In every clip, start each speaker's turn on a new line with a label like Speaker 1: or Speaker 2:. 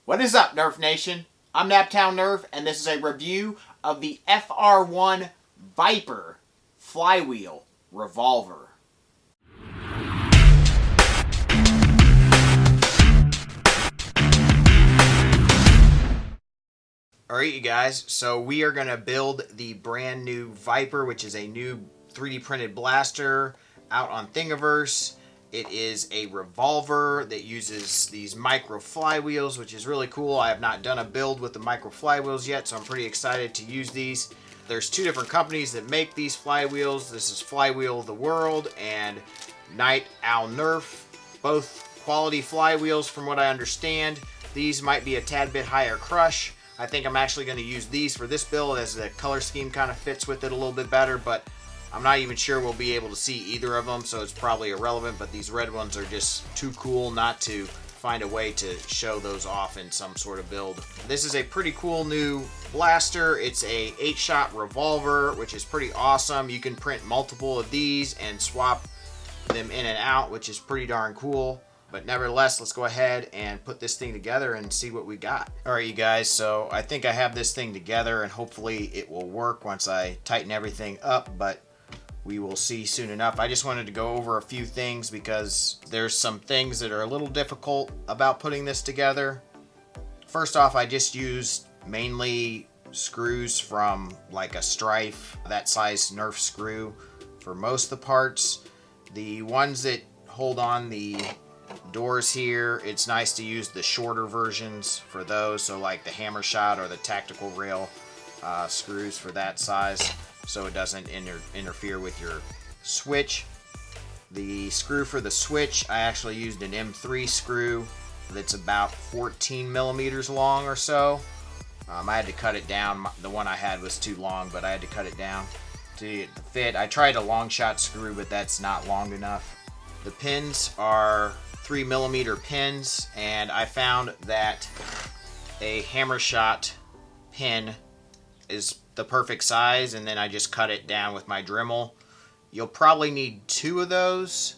Speaker 1: What is up, Nerf Nation? I'm Naptown Nerf, and this is a review of the FR-1 VIPER Flywheel Revolver. Alright, you guys, so we are going to build the brand new VIPER, which is a new 3D printed blaster out on Thingiverse. It is a revolver that uses these micro flywheels, which is really cool. I have not done a build with the micro flywheels yet, so I'm pretty excited to use these. There's two different companies that make these flywheels. This is Flywheel of the World and Night Owl Nerf. Both quality flywheels from what I understand. These might be a tad bit higher crush. I think I'm actually going to use these for this build as the color scheme kind of fits with it a little bit better, but I'm not even sure we'll be able to see either of them, so it's probably irrelevant, but these red ones are just too cool not to find a way to show those off in some sort of build. This is a pretty cool new blaster. It's a 8-shot revolver, which is pretty awesome. You can print multiple of these and swap them in and out, which is pretty darn cool. But nevertheless, let's go ahead and put this thing together and see what we got. Alright, you guys, so I think I have this thing together and hopefully it will work once I tighten everything up, but we will see soon enough. I just wanted to go over a few things because there's some things that are a little difficult about putting this together. First off, I just used mainly screws from like a Strife, that size Nerf screw for most of the parts. The ones that hold on the doors here, it's nice to use the shorter versions for those, so like the hammer shot or the tactical rail screws for that size, so it doesn't interfere with your switch. The screw for the switch, I actually used an M3 screw that's about 14 millimeters long or so. I had to cut it down. The one I had was too long, but I had to cut it down to fit. I tried a long shot screw, but that's not long enough. The pins are 3 millimeter pins, and I found that a hammer shot pin is the perfect size, and then I just cut it down with my Dremel. You'll probably need 2 of those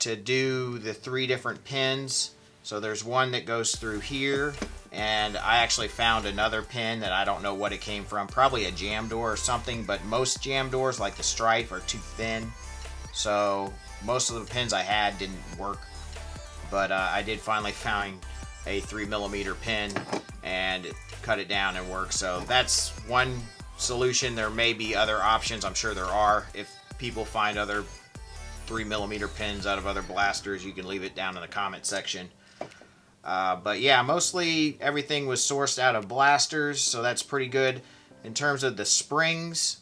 Speaker 1: to do the 3 different pins. So there's one that goes through here, and I actually found another pin that I don't know what it came from, probably a jam door or something, but most jam doors like the Strife are too thin, so most of the pins I had didn't work, but I did finally find a 3 millimeter pin and cut it down and work. So that's one solution. There may be other options. I'm sure there are. If people find other 3 millimeter pins out of other blasters, you can leave it down in the comment section. But yeah, mostly everything was sourced out of blasters, so that's pretty good. In terms of the springs,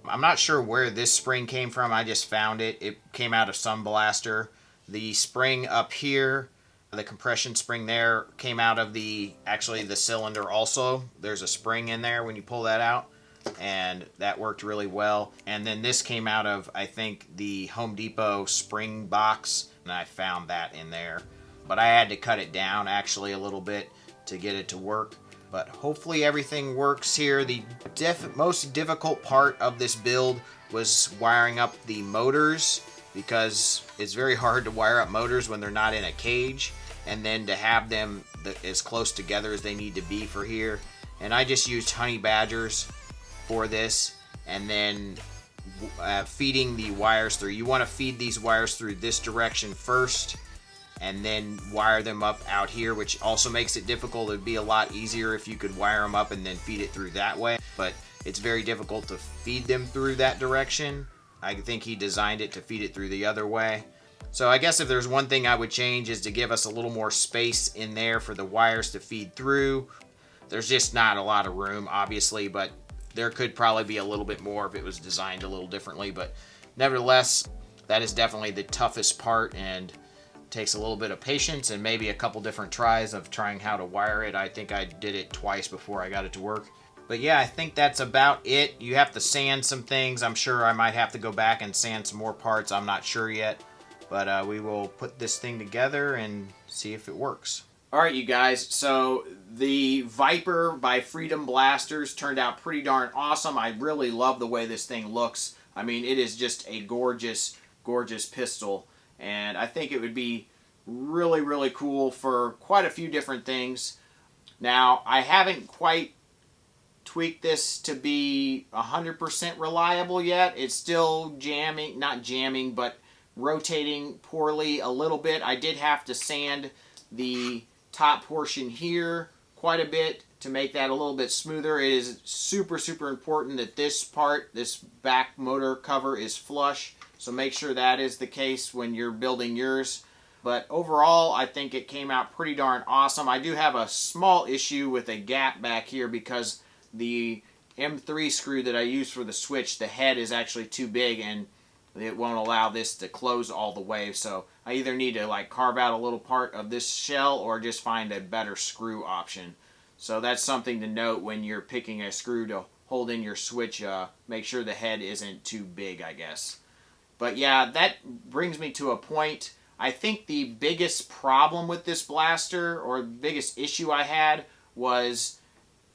Speaker 1: I'm not sure where this spring came from. I just found it. It came out of some blaster. The spring up here, the compression spring there, came out of actually the cylinder also. There's a spring in there when you pull that out, and that worked really well. And then this came out of, I think, the Home Depot spring box, and I found that in there. But I had to cut it down actually a little bit to get it to work. But hopefully everything works here. The most difficult part of this build was wiring up the motors, because it's very hard to wire up motors when they're not in a cage, and then to have them as close together as they need to be for here. And I just used honey badgers for this, and then feeding the wires through. You want to feed these wires through this direction first, and then wire them up out here, which also makes it difficult. It would be a lot easier if you could wire them up and then feed it through that way, but it's very difficult to feed them through that direction. I think he designed it to feed it through the other way. So I guess if there's one thing I would change is to give us a little more space in there for the wires to feed through. There's just not a lot of room, obviously, but there could probably be a little bit more if it was designed a little differently. But nevertheless, that is definitely the toughest part, and takes a little bit of patience and maybe a couple different tries of trying how to wire it. I think I did it twice before I got it to work. But yeah, I think that's about it. You have to sand some things. I'm sure I might have to go back and sand some more parts. I'm not sure yet. But we will put this thing together and see if it works. Alright, you guys. So the VIPER by Freedom Blasters turned out pretty darn awesome. I really love the way this thing looks. I mean, it is just a gorgeous, gorgeous pistol. And I think it would be really, really cool for quite a few different things. Now, I haven't quite tweaked this to be 100% reliable yet. It's still jamming, not jamming, but rotating poorly a little bit. I did have to sand the top portion here quite a bit to make that a little bit smoother. It is super, super important that this part, this back motor cover, is flush. So make sure that is the case when you're building yours. But overall, I think it came out pretty darn awesome. I do have a small issue with a gap back here because the M3 screw that I use for the switch, the head is actually too big and it won't allow this to close all the way. So I either need to like carve out a little part of this shell or just find a better screw option. So that's something to note when you're picking a screw to hold in your switch. Make sure the head isn't too big, I guess. But yeah, that brings me to a point. I think the biggest problem with this blaster, or the biggest issue I had, was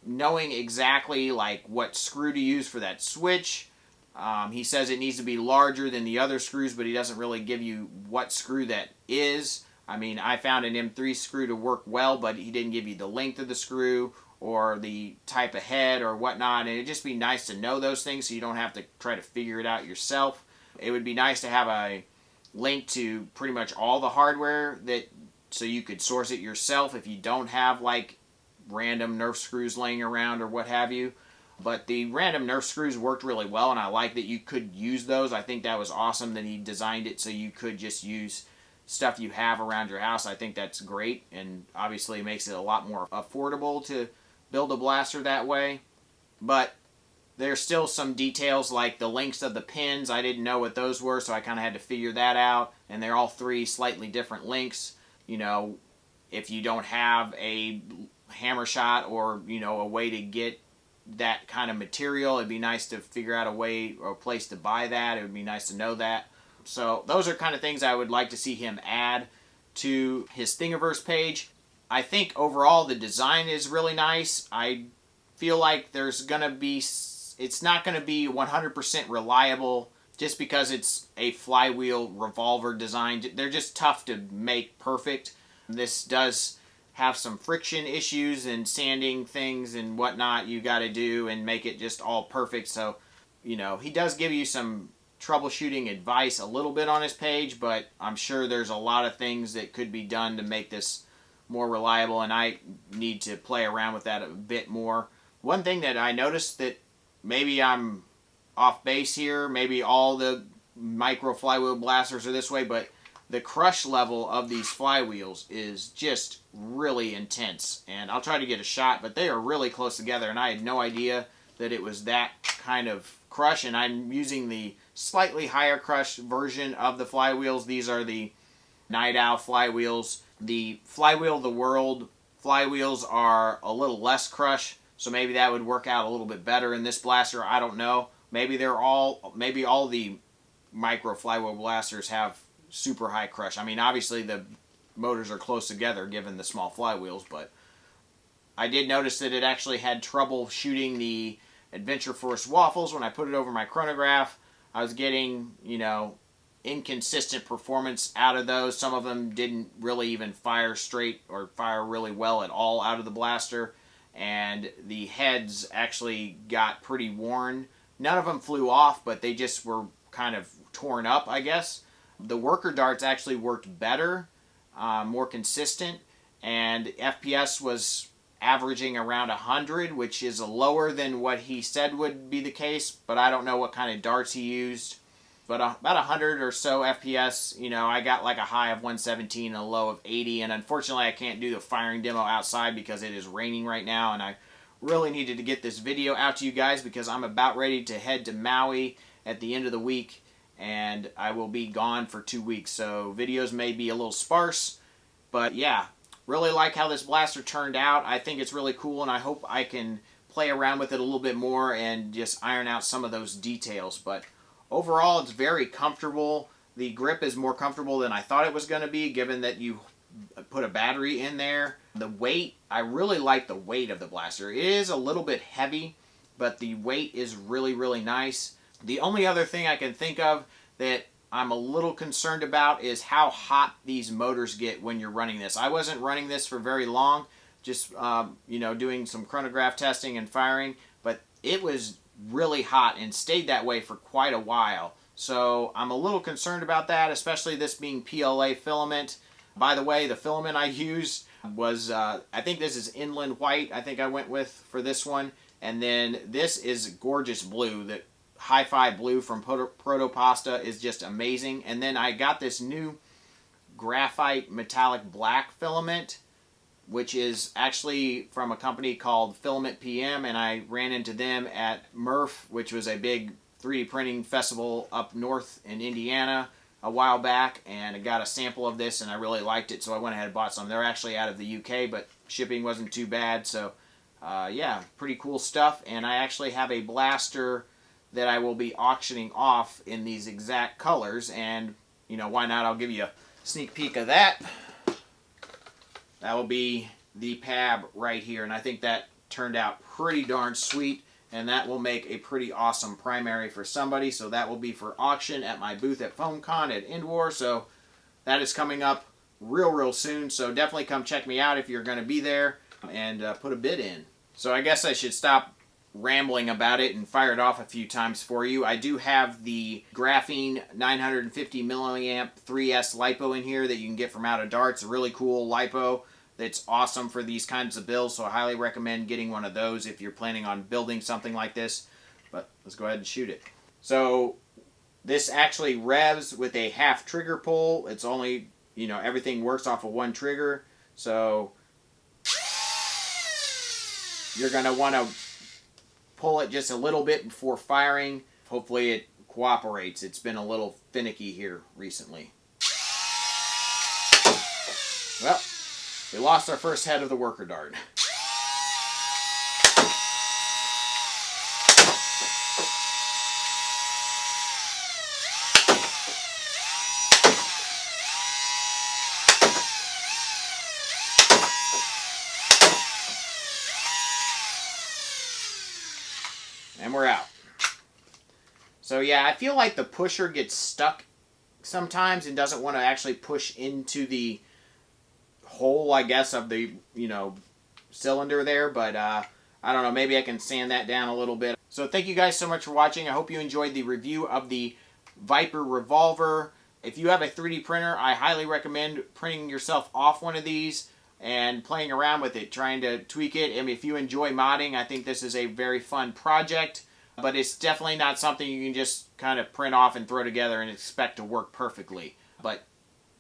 Speaker 1: knowing exactly like what screw to use for that switch. He says it needs to be larger than the other screws, but he doesn't really give you what screw that is. I mean, I found an M3 screw to work well, but he didn't give you the length of the screw or the type of head or whatnot. And it'd just be nice to know those things so you don't have to try to figure it out yourself. It would be nice to have a link to pretty much all the hardware so you could source it yourself if you don't have like random Nerf screws laying around or what have you. But the random Nerf screws worked really well, and I like that you could use those. I think that was awesome that he designed it so you could just use stuff you have around your house. I think that's great, and obviously makes it a lot more affordable to build a blaster that way. But there's still some details like the lengths of the pins. I didn't know what those were, so I kind of had to figure that out. And they're all three slightly different lengths. You know, if you don't have a hammer shot or, you know, a way to get that kind of material, it'd be nice to figure out a way or a place to buy that. It would be nice to know that. So those are kind of things I would like to see him add to his Thingiverse page. I think overall the design is really nice. I feel like it's not going to be 100% reliable just because it's a Flywheel Revolver design. They're just tough to make perfect. This does have some friction issues and sanding things and whatnot you got to do and make it just all perfect. So, you know, he does give you some troubleshooting advice a little bit on his page, but I'm sure there's a lot of things that could be done to make this more reliable, and I need to play around with that a bit more. One thing that I noticed that maybe I'm off base here, maybe all the micro flywheel blasters are this way, but the crush level of these flywheels is just really intense. And I'll try to get a shot, but they are really close together, and I had no idea that it was that kind of crush. And I'm using the slightly higher crush version of the flywheels. These are the Night Owl flywheels. The Flywheel of the World flywheels are a little less crush, so maybe that would work out a little bit better in this blaster. I don't know. Maybe all the micro flywheel blasters have super high crush. I mean, obviously the motors are close together given the small flywheels, but I did notice that it actually had trouble shooting the Adventure Force waffles when I put it over my chronograph. I was getting, you know, inconsistent performance out of those. Some of them didn't really even fire straight or fire really well at all out of the blaster, and the heads actually got pretty worn. None of them flew off, but they just were kind of torn up, I guess. The worker darts actually worked better, more consistent, and FPS was averaging around 100, which is lower than what he said would be the case, but I don't know what kind of darts he used. But about 100 or so FPS, you know, I got like a high of 117 and a low of 80, and unfortunately I can't do the firing demo outside because it is raining right now, and I really needed to get this video out to you guys because I'm about ready to head to Maui at the end of the week, and I will be gone for 2 weeks, so videos may be a little sparse, but yeah, really like how this blaster turned out. I think it's really cool, and I hope I can play around with it a little bit more and just iron out some of those details. But overall, it's very comfortable. The grip is more comfortable than I thought it was going to be, given that you put a battery in there. The weight, I really like the weight of the blaster. It is a little bit heavy, but the weight is really, really nice. The only other thing I can think of that I'm a little concerned about is how hot these motors get when you're running this. I wasn't running this for very long, just doing some chronograph testing and firing, but it was really hot and stayed that way for quite a while. So I'm a little concerned about that, especially this being PLA filament. By the way, the filament I used was, I think this is Inland White, I think I went with for this one. And then this is gorgeous blue. The Hi-Fi blue from Protopasta is just amazing. And then I got this new graphite metallic black filament, which is actually from a company called Filament PM, and I ran into them at Nerf, which was a big 3D printing festival up north in Indiana a while back, and I got a sample of this and I really liked it, so I went ahead and bought some. They're actually out of the UK, but shipping wasn't too bad, so yeah, pretty cool stuff. And I actually have a blaster that I will be auctioning off in these exact colors, and why not? I'll give you a sneak peek of that. That will be the PAB right here, and I think that turned out pretty darn sweet, and that will make a pretty awesome primary for somebody. So that will be for auction at my booth at FoamCon at IndWar. So that is coming up real soon, so definitely come check me out if you're going to be there and put a bid in. So I guess I should stop rambling about it and fire it off a few times for you. I do have the graphene 950 milliamp 3S LiPo in here that you can get from out of darts. A really cool LiPo that's awesome for these kinds of builds, so I highly recommend getting one of those if you're planning on building something like this. But let's go ahead and shoot it. So this actually revs with a half trigger pull. It's only, everything works off of one trigger, so you're going to want to pull it just a little bit before firing. Hopefully it cooperates. It's been a little finicky here recently. Well, we lost our first head of the worker dart. And we're out. So yeah, I feel like the pusher gets stuck sometimes and doesn't want to actually push into the hole, I guess, of the, cylinder there. But I don't know, maybe I can sand that down a little bit. So thank you guys so much for watching. I hope you enjoyed the review of the VIPER Revolver. If you have a 3D printer, I highly recommend printing yourself off one of these and playing around with it, trying to tweak it. I mean, if you enjoy modding, I think this is a very fun project, but it's definitely not something you can just kind of print off and throw together and expect to work perfectly. But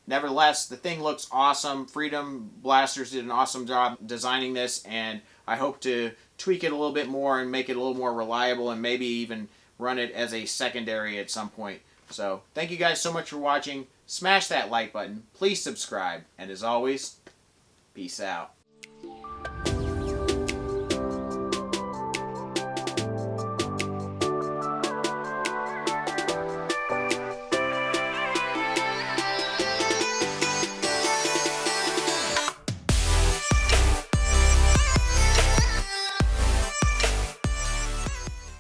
Speaker 1: nevertheless, the thing looks awesome. Freedom Blasters did an awesome job designing this, and I hope to tweak it a little bit more and make it a little more reliable and maybe even run it as a secondary at some point. So thank you guys so much for watching. Smash that like button. Please subscribe. And as always, peace out.